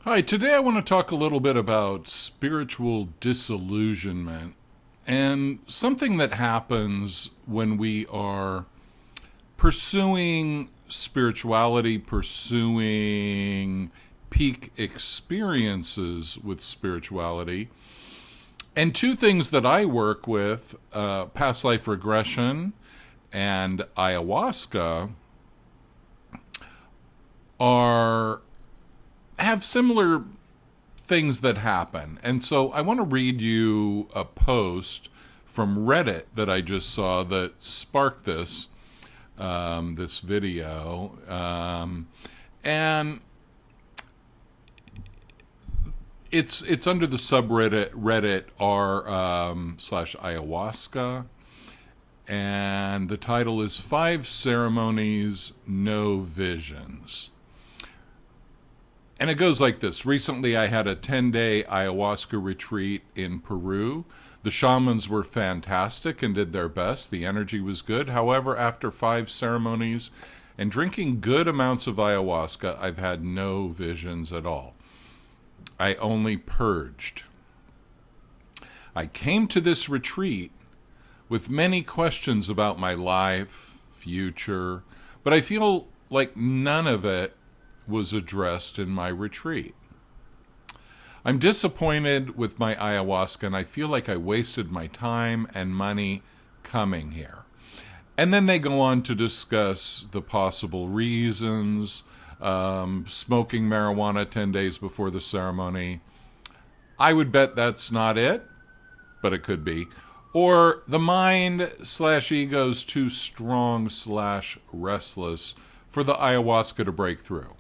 Hi, today I want to talk a little bit about spiritual disillusionment and something that happens when we are pursuing spirituality, pursuing peak experiences with spirituality. And two things that I work with, past life regression and ayahuasca, are have similar things that happen. And so I want to read you a post from Reddit that I just saw that sparked this video. And it's under the subreddit Reddit r slash ayahuasca. And the title is Five Ceremonies, No Visions. And it goes like this. Recently, I had a 10-day ayahuasca retreat in Peru. The shamans were fantastic and did their best. The energy was good. However, after 5 ceremonies and drinking good amounts of ayahuasca, I've had no visions at all. I only purged. I came to this retreat with many questions about my life, future, but I feel like none of it was addressed in my retreat. I'm disappointed with my ayahuasca, and I feel like I wasted my time and money coming here. And then they go on to discuss the possible reasons, smoking marijuana 10 days before the ceremony. I would bet that's not it, but it could be. Or the mind slash ego's too strong slash restless for the ayahuasca to break through.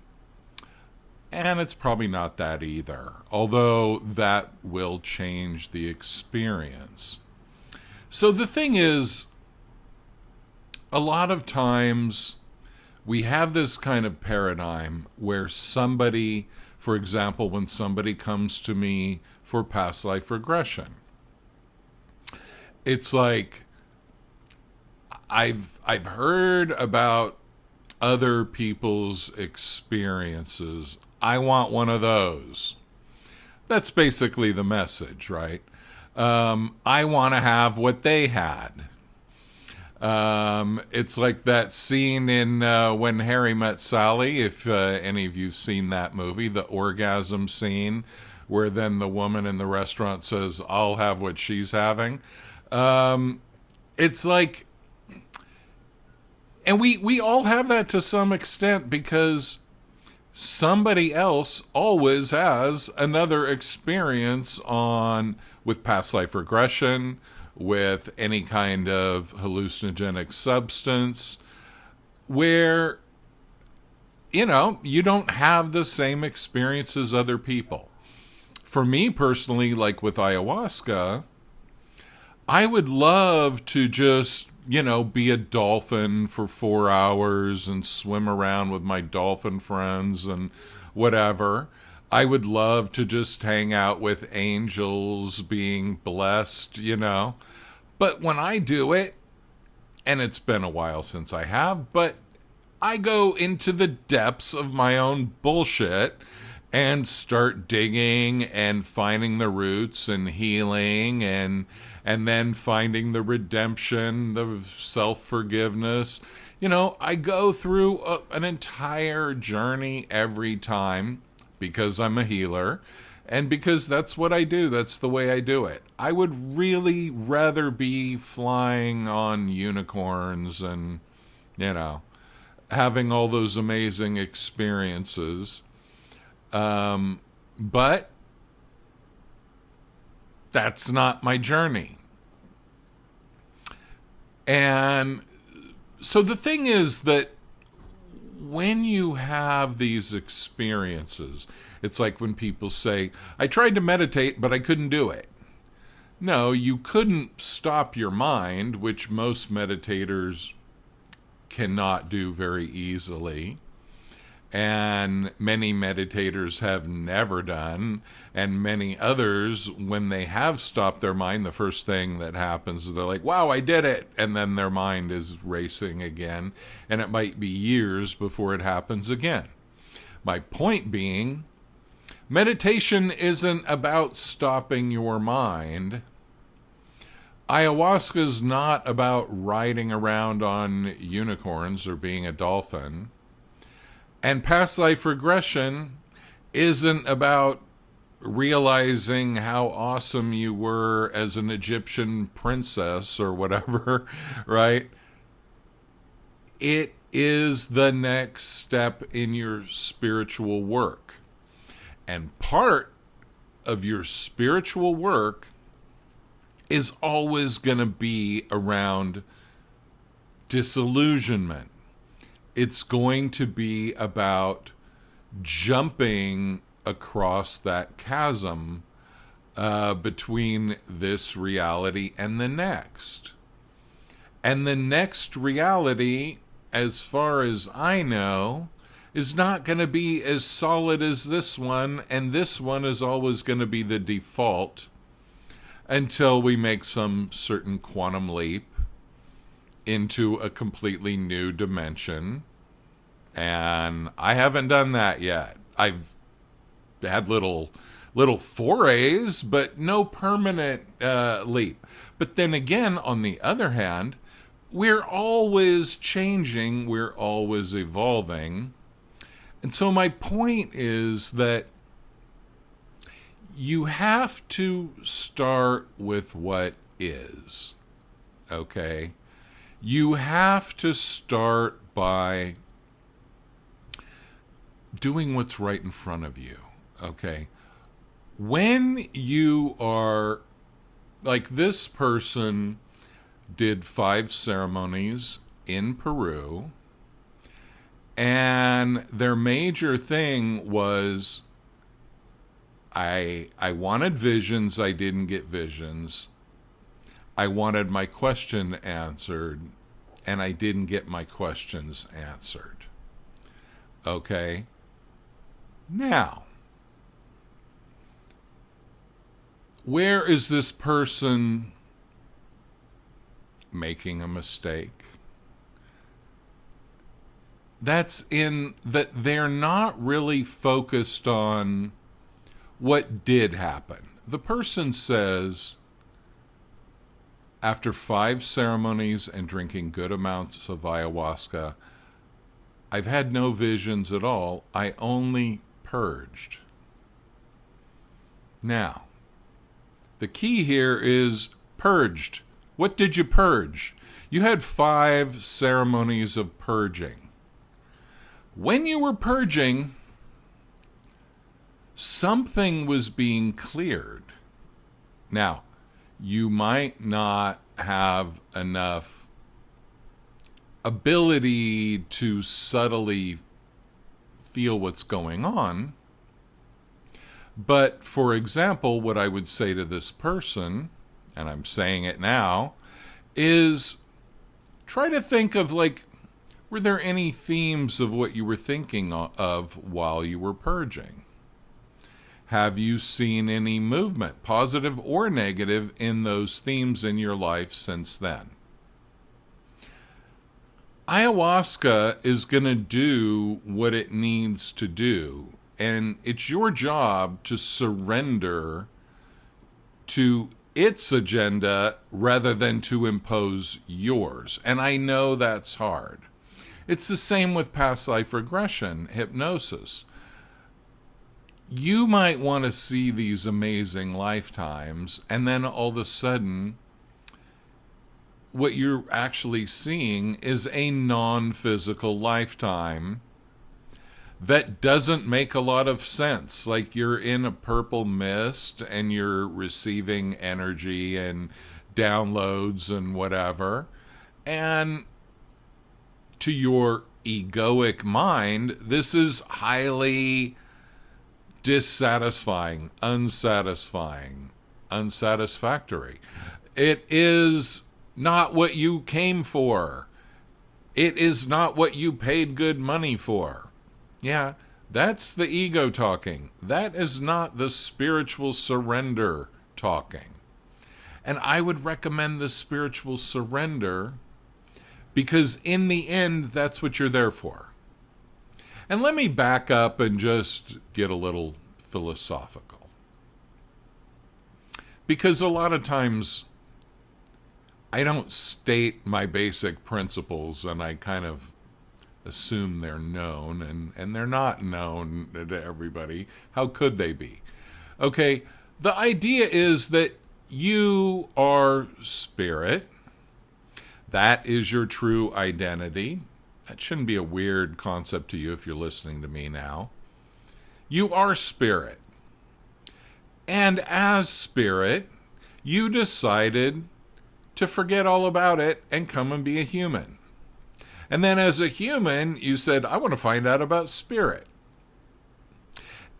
And it's probably not that either, although that will change the experience. So the thing is, a lot of times we have this kind of paradigm where somebody, for example, when somebody comes to me for past life regression, it's like I've heard about other people's experiences. I want one of those. That's basically the message, right? I want to have what they had. It's like that scene in When Harry Met Sally, if any of you've seen that movie, the orgasm scene, where then the woman in the restaurant says, I'll have what she's having. It's like, and we all have that to some extent because somebody else always has another experience with past life regression, with any kind of hallucinogenic substance, where, you don't have the same experience as other people. For me personally, like with ayahuasca, I would love to just, be a dolphin for 4 hours and swim around with my dolphin friends and whatever. I would love to just hang out with angels being blessed, But when I do it, and it's been a while since I have, but I go into the depths of my own bullshit and start digging and finding the roots and healing and then finding the redemption, the self-forgiveness. I go through an entire journey every time because I'm a healer and because that's what I do. That's the way I do it. I would really rather be flying on unicorns and, having all those amazing experiences. But that's not my journey. And so the thing is that when you have these experiences, it's like when people say, I tried to meditate, but I couldn't do it. No, you couldn't stop your mind, which most meditators cannot do very easily. And many meditators have never done, and many others, when they have stopped their mind, the first thing that happens is they're like, wow, I did it, and then their mind is racing again, and it might be years before it happens again. My point being, Meditation isn't about stopping your mind. Ayahuasca is not about riding around on unicorns or being a dolphin. And past life regression isn't about realizing how awesome you were as an Egyptian princess or whatever, right? It is the next step in your spiritual work. And part of your spiritual work is always going to be around disillusionment. It's going to be about jumping across that chasm between this reality and the next. And the next reality, as far as I know, is not going to be as solid as this one, and this one is always going to be the default until we make some certain quantum leap into a completely new dimension. And I haven't done that yet. I've had little forays, but no permanent leap. But then again, on the other hand, we're always changing, we're always evolving. And so my point is that you have to start with what is, okay? You have to start by doing what's right in front of you, okay? When you are, like this person did 5 ceremonies in Peru, and their major thing was, I wanted visions, I didn't get visions. I wanted my question answered, and I didn't get my questions answered. Okay? Now, where is this person making a mistake? That's in that they're not really focused on what did happen. The person says, after 5 ceremonies and drinking good amounts of ayahuasca, I've had no visions at all. I only purged. Now, the key here is purged. What did you purge? You had 5 ceremonies of purging. When you were purging, something was being cleared. Now, you might not have enough ability to subtly feel what's going on. But, for example, what I would say to this person, and I'm saying it now, is try to think of, like, were there any themes of what you were thinking of while you were purging? Have you seen any movement, positive or negative, in those themes in your life since then? Ayahuasca is going to do what it needs to do, and it's your job to surrender to its agenda rather than to impose yours. And I know that's hard. It's the same with past life regression, hypnosis. You might want to see these amazing lifetimes, and then all of a sudden, what you're actually seeing is a non-physical lifetime that doesn't make a lot of sense. Like you're in a purple mist and you're receiving energy and downloads and whatever. And to your egoic mind, this is highly dissatisfying, unsatisfactory. It is not what you came for. It is not what you paid good money for. Yeah, that's the ego talking. That is not the spiritual surrender talking. And I would recommend the spiritual surrender because in the end, that's what you're there for. And let me back up and just get a little philosophical. Because a lot of times I don't state my basic principles and I kind of assume they're known, and they're not known to everybody. How could they be? Okay, the idea is that you are spirit. That is your true identity. That shouldn't be a weird concept to you if you're listening to me now. You are spirit. And as spirit, you decided to forget all about it and come and be a human. And then as a human, you said, I want to find out about spirit.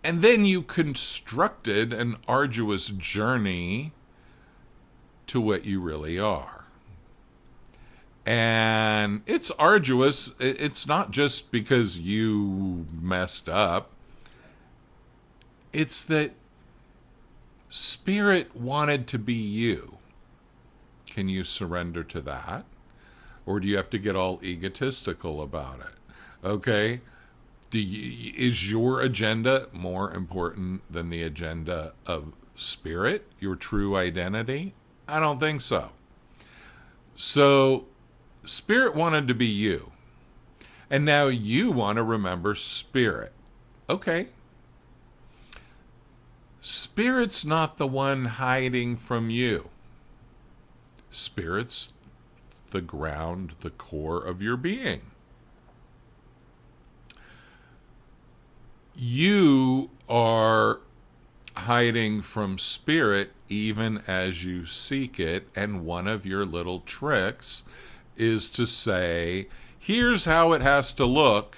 And then you constructed an arduous journey to what you really are. And it's arduous. It's not just because you messed up. It's that spirit wanted to be you. Can you surrender to that? Or do you have to get all egotistical about it? Okay? Is your agenda more important than the agenda of spirit, your true identity? I don't think so. So, spirit wanted to be you. And now you want to remember spirit. Okay. Spirit's not the one hiding from you. Spirit's the ground, the core of your being. You are hiding from spirit even as you seek it, and one of your little tricks is to say, here's how it has to look,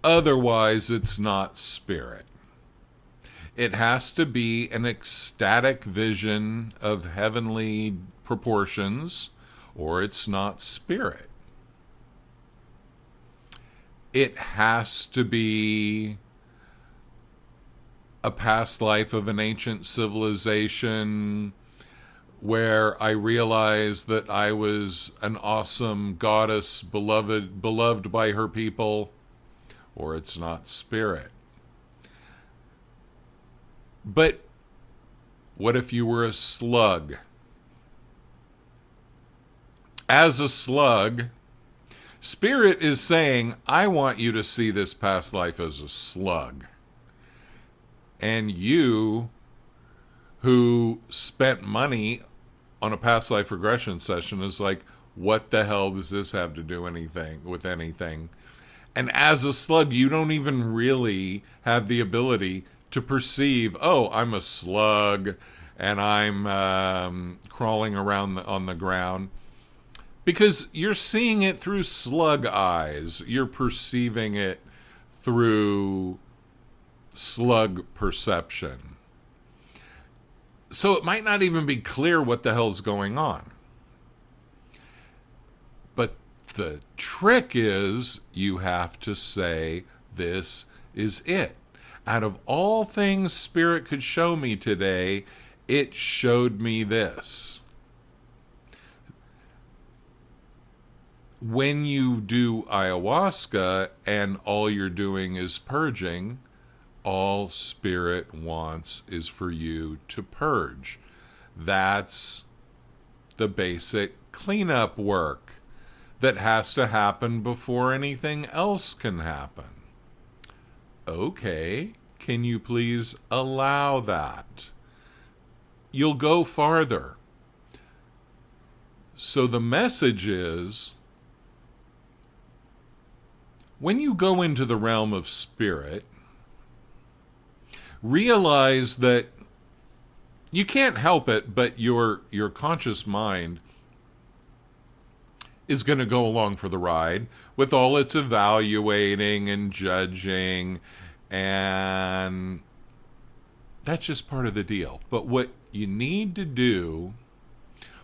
otherwise it's not spirit. It has to be an ecstatic vision of heavenly proportions, or it's not spirit. It has to be a past life of an ancient civilization where I realized that I was an awesome goddess beloved by her people, or it's not spirit. But what if you were a slug? As a slug, spirit is saying, I want you to see this past life as a slug. And you, who spent money on a past life regression session, is like, what the hell does this have to do with anything? And as a slug, you don't even really have the ability to perceive, oh, I'm a slug and I'm crawling around on the ground. Because you're seeing it through slug eyes. You're perceiving it through slug perception. So it might not even be clear what the hell's going on. But the trick is you have to say, this is it. Out of all things Spirit could show me today, it showed me this. When you do ayahuasca and all you're doing is purging, all Spirit wants is for you to purge. That's the basic cleanup work that has to happen before anything else can happen. Okay, can you please allow that? You'll go farther. So the message is, when you go into the realm of spirit, realize that you can't help it, but your conscious mind is going to go along for the ride with all its evaluating and judging, and that's just part of the deal. But what you need to do,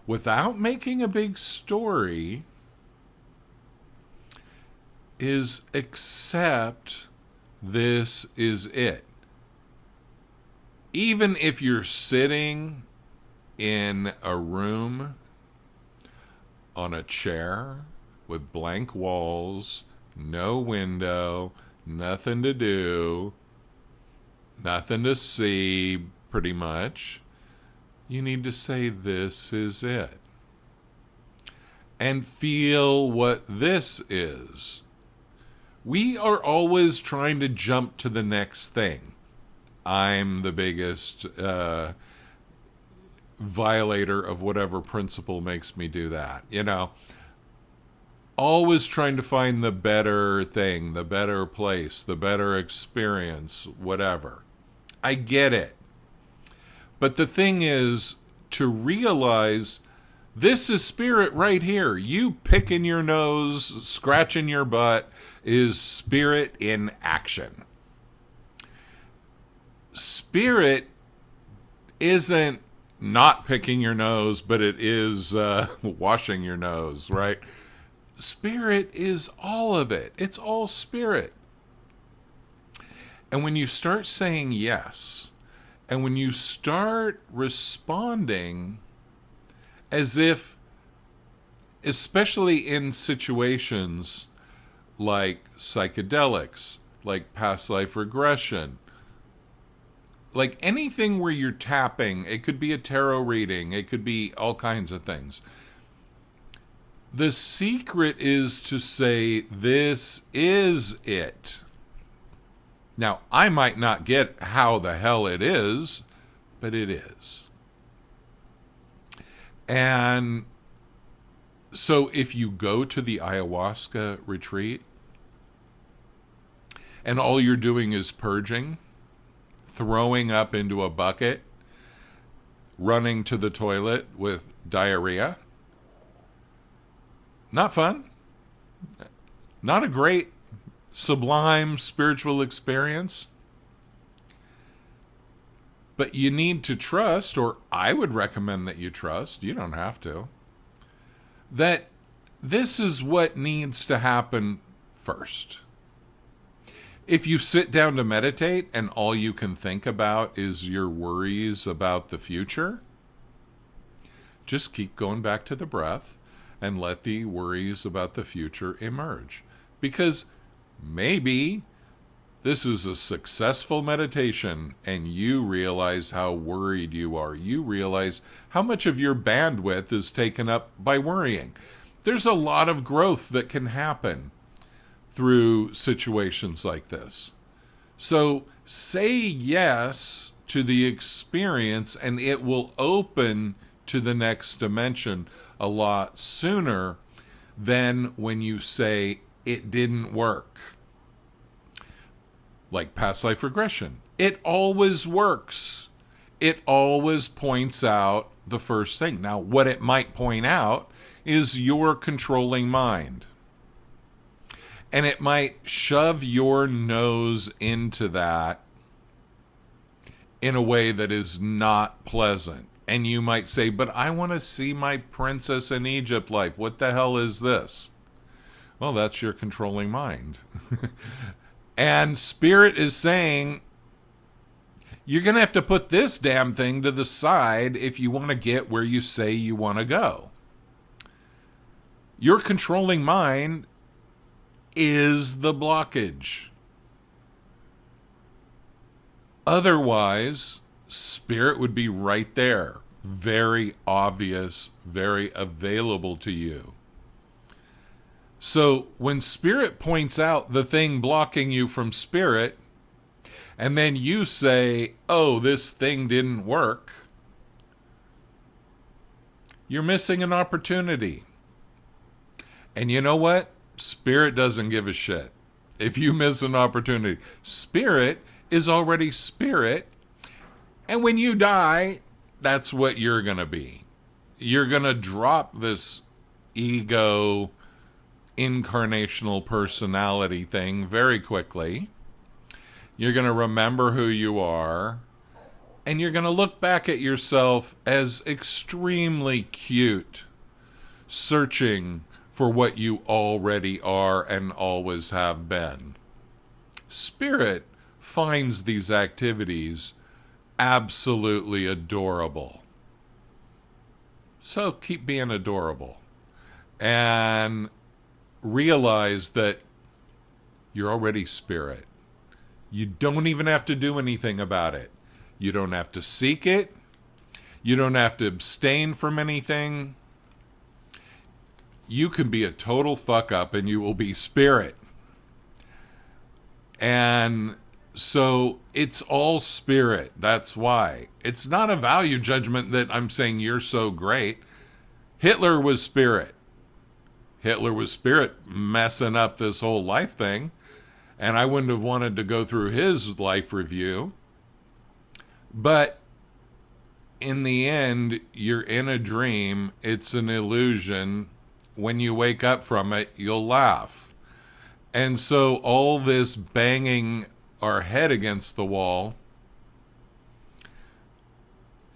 without making a big story, is accept this is it. Even if you're sitting in a room on a chair with blank walls, no window, nothing to do, Nothing to see, pretty much. You need to say, this is it. And feel what this is. We are always trying to jump to the next thing. I'm the biggest violator of whatever principle makes me do that. Always trying to find the better thing, the better place, the better experience, whatever. I get it. But the thing is to realize this is spirit right here. You picking your nose, scratching your butt is spirit in action. Spirit isn't not picking your nose, but it is washing your nose, right? Spirit is all of it. It's all spirit. And when you start saying yes, and when you start responding as if, especially in situations like psychedelics, like past life regression, like anything where you're tapping, it could be a tarot reading, it could be all kinds of things. The secret is to say, this is it. Now, I might not get how the hell it is, but it is. And so if you go to the ayahuasca retreat and all you're doing is purging, throwing up into a bucket, running to the toilet with diarrhea, not fun. Not a great, sublime spiritual experience. But you need to trust, or I would recommend that you trust, you don't have to, that this is what needs to happen first. If you sit down to meditate and all you can think about is your worries about the future, just keep going back to the breath and let the worries about the future emerge. Because maybe this is a successful meditation and you realize how worried you are. You realize how much of your bandwidth is taken up by worrying. There's a lot of growth that can happen through situations like this. So say yes to the experience and it will open to the next dimension a lot sooner than when you say it didn't work. Like past life regression. It always works. It always points out the first thing. Now, what it might point out is your controlling mind. And it might shove your nose into that in a way that is not pleasant. And you might say, but I want to see my Princess in Egypt life. What the hell is this? Well, that's your controlling mind. And Spirit is saying, you're going to have to put this damn thing to the side if you want to get where you say you want to go. Your controlling mind is the blockage. Otherwise, Spirit would be right there, very obvious, very available to you. So when Spirit points out the thing blocking you from Spirit, and then you say, oh, this thing didn't work, you're missing an opportunity. And you know what? Spirit doesn't give a shit if you miss an opportunity. Spirit is already Spirit. And when you die, that's what you're going to be. You're going to drop this ego, incarnational personality thing very quickly. You're going to remember who you are. And you're going to look back at yourself as extremely cute, searching for what you already are and always have been. Spirit finds these activities absolutely adorable. So keep being adorable and realize that you're already Spirit. You don't even have to do anything about it. You don't have to seek it. You don't have to abstain from anything. You can be a total fuck up and you will be spirit. And so it's all spirit. That's why. It's not a value judgment that I'm saying you're so great. Hitler was spirit. Hitler was spirit messing up this whole life thing. And I wouldn't have wanted to go through his life review. But in the end, you're in a dream. It's an illusion. When you wake up from it, you'll laugh. And so all this banging our head against the wall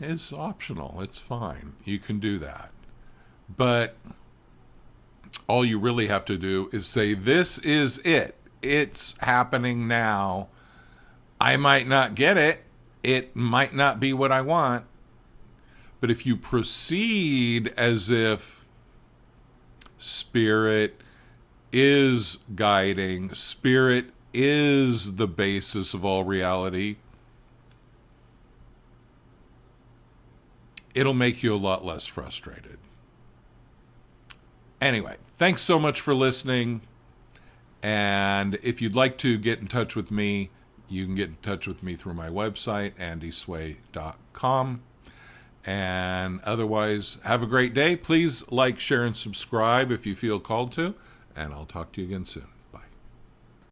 is optional. It's fine. You can do that. But all you really have to do is say, this is it. It's happening now. I might not get it. It might not be what I want. But if you proceed as if spirit is guiding, spirit is the basis of all reality, it'll make you a lot less frustrated. Anyway, thanks so much for listening. And if you'd like to get in touch with me, you can get in touch with me through my website, andysway.com. And otherwise, have a great day. Please like, share, and subscribe if you feel called to. And I'll talk to you again soon.